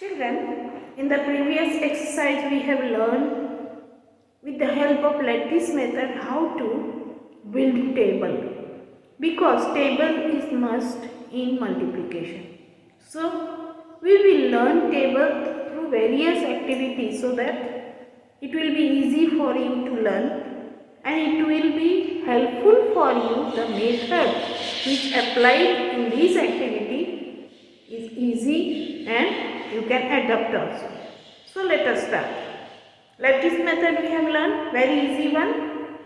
Children, in the previous exercise we have learned with the help of lattice method how to build table, because table is must in multiplication. So we will learn table through various activities so that it will be easy for you to learn and it will be helpful for you. The method which applied in this activity is easy and you can adapt also. So let us start. Lattice method we have learned, very easy one.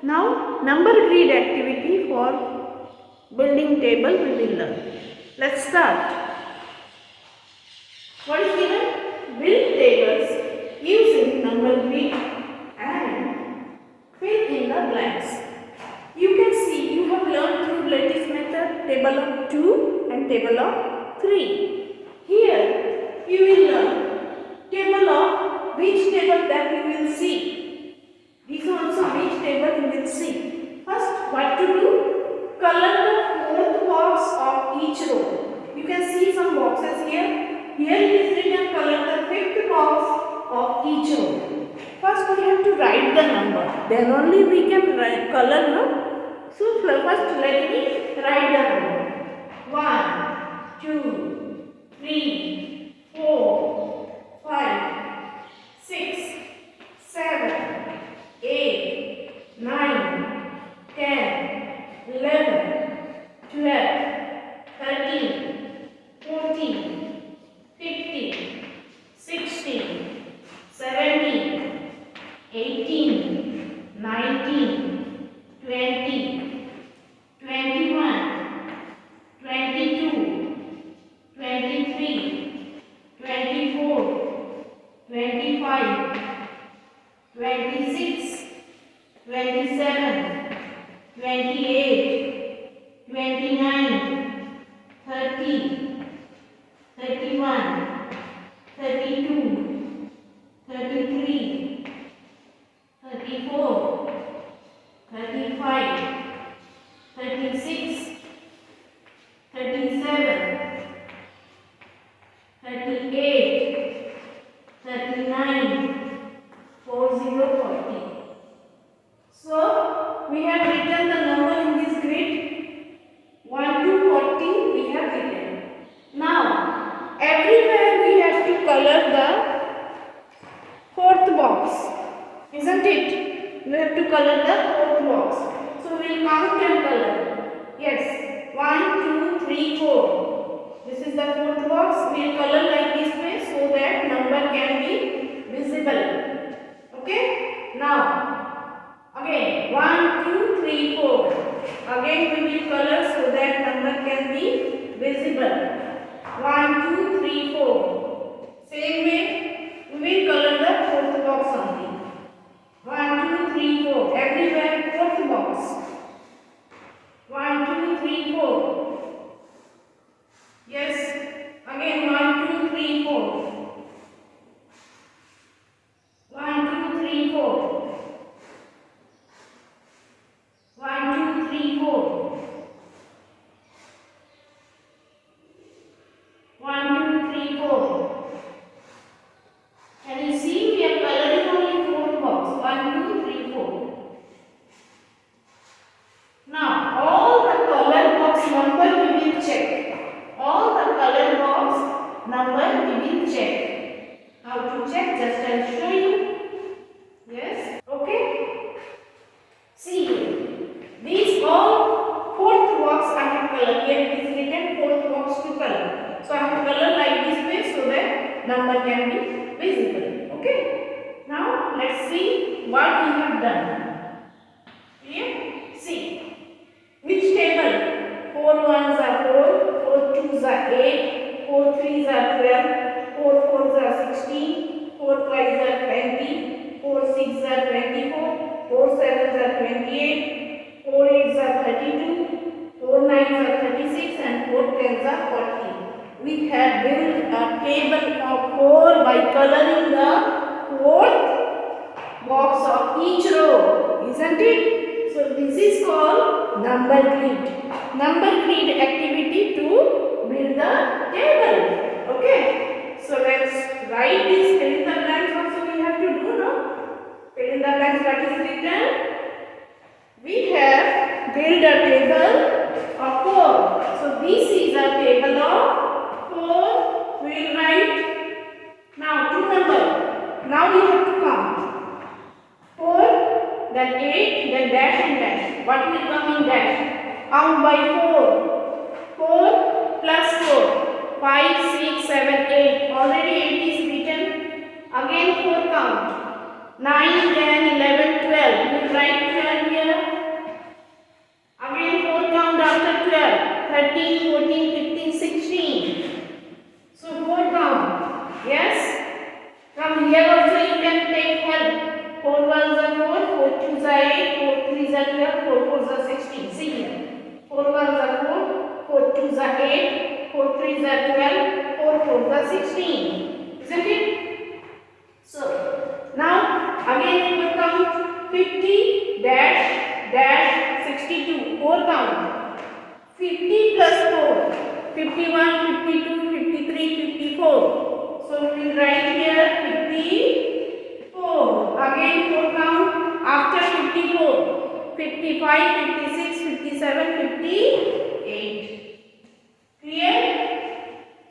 Now number grid activity for building table we will learn. Let's start. What is given? Build tables using number grid and fill in the blanks. You can see you have learned through lattice method table of 2 and table of 3. Here you will learn table of which table that you will see. This also which table you will see. First, what to do? Color the fourth box of each row. You can see some boxes here. Here it is written color the fifth box of each row. First we have to write the number. Then only we can write color, no? So first let me write the number. 1, 2, 3, 4, 5, 6, 7, 8, 9, 10, 11, 12, 13, 14, 15, 16, 17, 18, 19, 20, 21, 22, 23, 24, 25, 26, 27, 28, 29, 30, 31, 32, 33, 34, 35, 36, 37, 38, 39, 40, 40. So we have written the number in this grid 1 to 40 we have written. Now everywhere we have to color the fourth box, isn't it? We have to color the fourth box. So we will count and color. Yes, 1, 2, 3, 4. This is the fourth box. We will color like this way so that number can be visible. Okay? Now, again 1, 2, 3, 4. Again we will color so that number can be visible. 1, 2, 3, 4. Same way we will color the fourth box only. 1, 2, 3, 4. Everywhere fourth box. 1, 2, 3, 4. Yes. Again 1, 2, 3, 4. 1, 2, 3, 4. 1, 2, 3, 4. 1, 2, 3, 4. Can you see? We are coloring only fourth box. 1, 2, 3, 4. Now all the color box number we will check. All the color box number we will check. How to check? Just I'll show you. Yes. Okay. See here. These all fourth box I have colored. Here it is written fourth box to color. So I have colored like this way so that number can be visible. Okay. Now let's see what we have done. Here. See. Which table? 4 ones are 4, 4 twos are 8, 4 threes are 12, 4 fours are 16, 4 fives are 20, 4 sixes are 24, 4 sevens are 28, 4 eights are 32, 4 nines are 36 and 4 tens are 40. We have built a table of 4 by coloring the fourth box of each row, isn't it? So this is called number grid. Number grid activity to build the table. Okay. So let's write this fill in the blanks also we have to do, no? Fill in the blanks, what is written? We have built a table of 4. So this is a table of 4. We will write now 2 number. Now we have to count 4, then 8, then dash and dash. What will come in dash? Count by 4. 4 plus 4. 5, 6, 7, 8. Already 8 is written. Again 4 count. 9, 10, 11, 12. We will write 12 here. Again 4 count after 12. 13, 14, 15, 16. So 4 count. Yes? From here also you can take help. 4 ones are 4, 4 twos are 8, 4 threes are 12, 4 fours are 16. See here. 4 ones are 4, 4 twos are 8, 4 threes are 12, 4 fours are 16. Isn't it? So, now again 4 count. 50 dash dash 62. 4 count. 50 plus 4. 51, 52, 53, 54. So, we will write here 54. Again 4 count. After 54. 55, 56, 57, 58. Clear?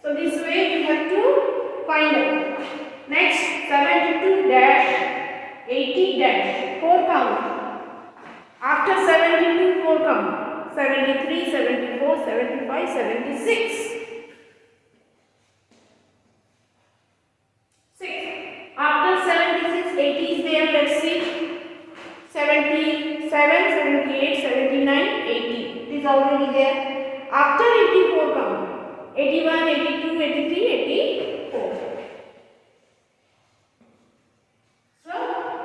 So this way we have to find out. Next 72 dash 80 dash 4 count. After 72 4 count. 73, 74, 75, 76. 6. After 76 80 is there. Let's see. 77, 78, 79, 80. It is already there. After 84 count. 81, 82, 83, 84. So,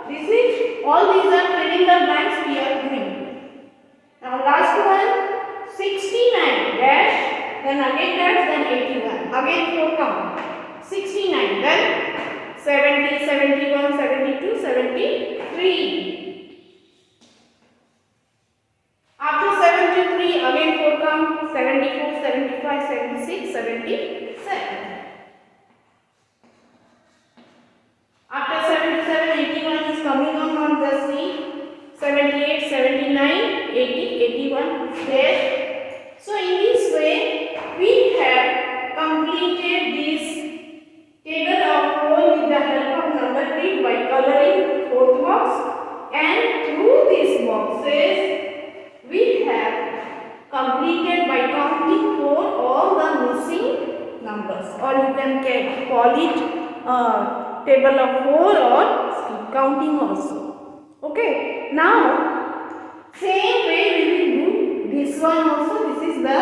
this is, all these are filling the blanks we are doing. Now, last one, 69 dash, then again dash, then 81. Again 4 count. 69, then 70, 71, 72, 73. After 73, again 4 count. 74, 75, 76, 77. After 77, 81 is coming on just see. 78, 79, 80, 81 is there. So in this way, we have completed this table of 4 with the help of number grid by coloring 4th box, and through these boxes we have completed by counting 4 all the missing numbers, or you can call it table of 4 or skip counting also. Okay, now same way we will do this one also. This is the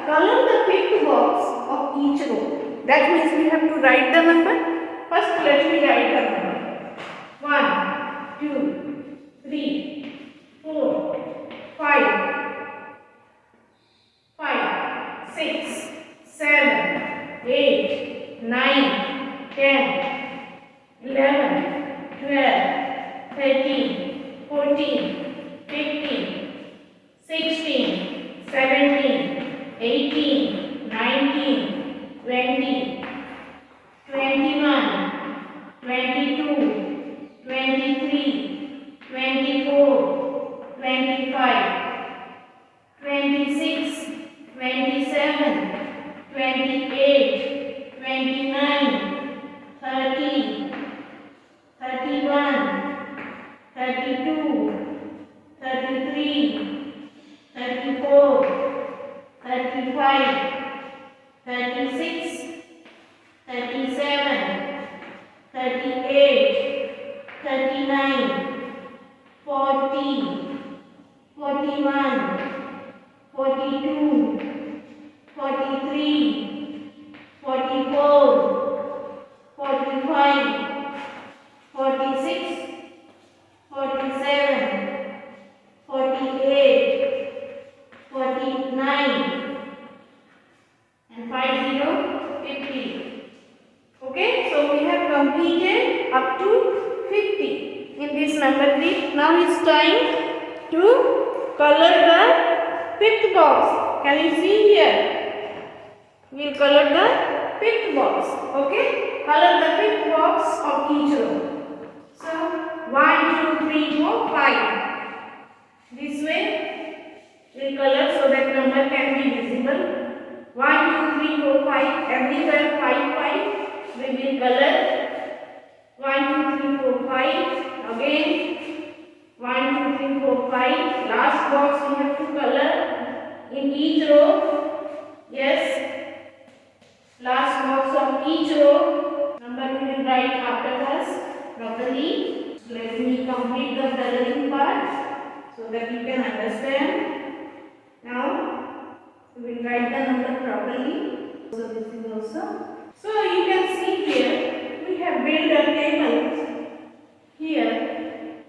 color the 5th box of each row. That means we have to write the number. First let me write the number. 1, 2, 3, 4, 5, 6, 7, 8, 9, 10, 11, 12, 13, 14, 15, 16, 17, 18, 19, 20, 21, 22, 23, 24, 25, 26, 27, 28, 29, 30, 31, 32, 33, 34, 35, 36, 37, 38, 39, 40, 41, 42, 43, 44, 45, 46, 47, 48, 49, and 50. Okay, so we have completed up to 50 in this number grid. Now it's time to color the 5th box. Can you see here? We'll color the fifth box. Okay? Color the fifth box of each row. So 1, 2, 3, 4, 5. This way we'll color so that number can be visible. 1, 2, 3, 4, 5. Everywhere 5, 5. We will color 1, 2, 3, 4, 5. Again 1, 2, 3, 4, 5. Last box we have to color in each row. Yes. Last box of each row. Number we will write after us properly. Let me complete the coloring part so that you can understand. Now we will write the number properly. So this is also. So you can see here we have built a table here.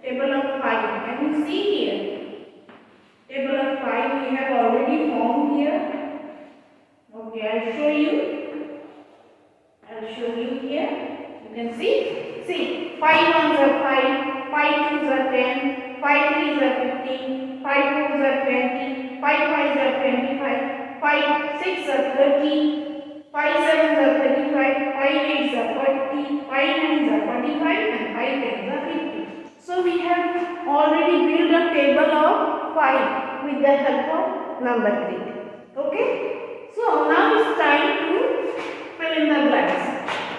Table of 5. Can you see here? Table of 5 we have already formed here. Okay, I'll show you. Here. You can see. See, 5 ones are 5, 5 twos are 10, 5 threes are 15, 5 fours are 20, 5 fives are 25, 5 six are 30, 5 sevens are 35, 5 eights are 40, 5 nines are 45, and 5 tens are 50. So we have already built a table of 5 with the help of number grid. Okay? So now it's time to fill in the blanks.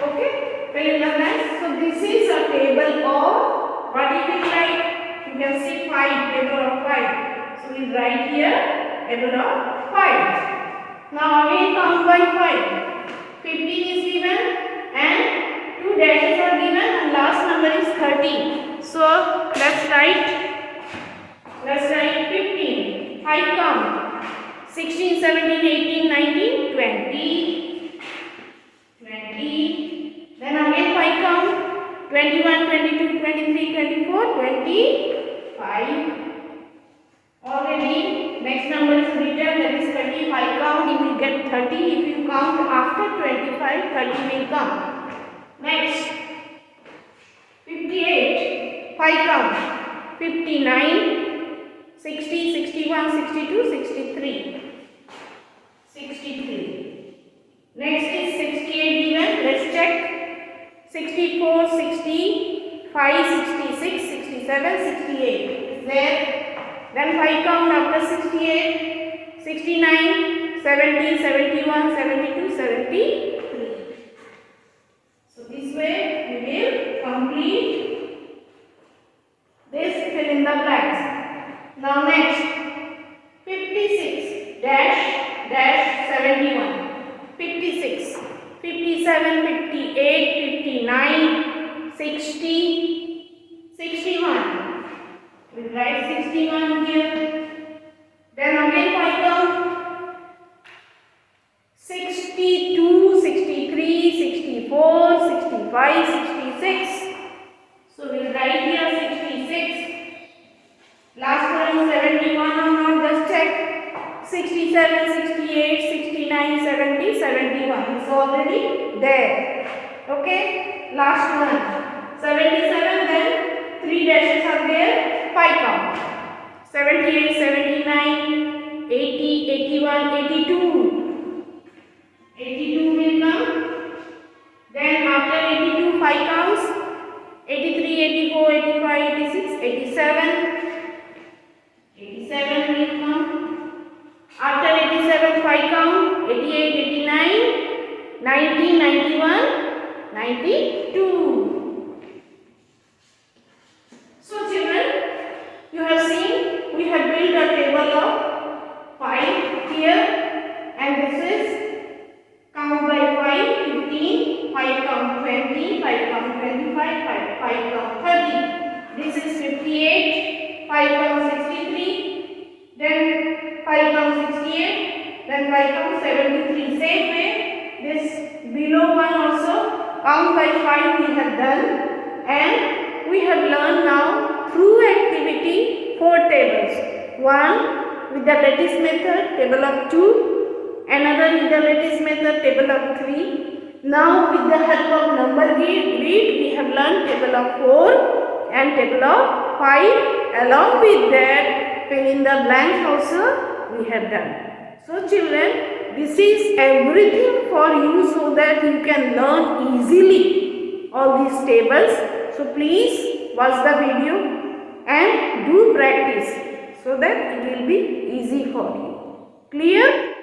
Okay? Fill in the blanks. So this is a table of, what it is like? You can see 5, table of 5. So we write here, table of 5. Now again count by 5. 15 is given and 2 dashes are given and last number is 30. So let's write 15. 5 count. 16, 17, 18, 19, 20. 20. Then again 5 count. 21, 22, 23, 24, 25. Already next number is written, that is 25 count. You will get 30. If you count after 25, 30 will come. Next 58. 5 count. 59, 60, 61, 62, 63. 63. Next is 68 given. Let's check. 64, 65, 66, 67, 68. Is there? Then 5 count after 68. 69, 70, 71, 72, 73. So this way we will complete this fill in the blanks. Now next 56 dash 71. 56, 57, 58, 59, 60, 61. We write 61 here. Then again 5 count. 62, 63, 64, 65, 66. So we write here 66. Last one 71 or not, just check. 67, 68, 69, 70, 71. It's already there. Okay. Last one 77. Then 3 dashes are there. 5 count. 78, 79, 80, 81, 82. 82 will come. Then after 82, 5 counts. 83, 84, 85, 86, 87. 87 will come. After 87, 5 count. 88, 89, 90, 91, 92. So children, you have seen we have built a table of 5 here, and this is count by 5, 15, 5 count 20, 5 count 25, 5 count 30. This is 58, 5 count 63, then 5 count 68, then 5 count 73. Same way, this below one also count by 5 we have done, and we have learned now through activity 4 tables. One with the lattice method, table of 2. Another with the lattice method, table of 3. Now with the help of number grid, we have learned table of 4 and table of 5. Along with that, fill in the blanks also we have done. So children, this is everything for you so that you can learn easily all these tables. So please watch the video and do practice so that it will be easy for you. Clear?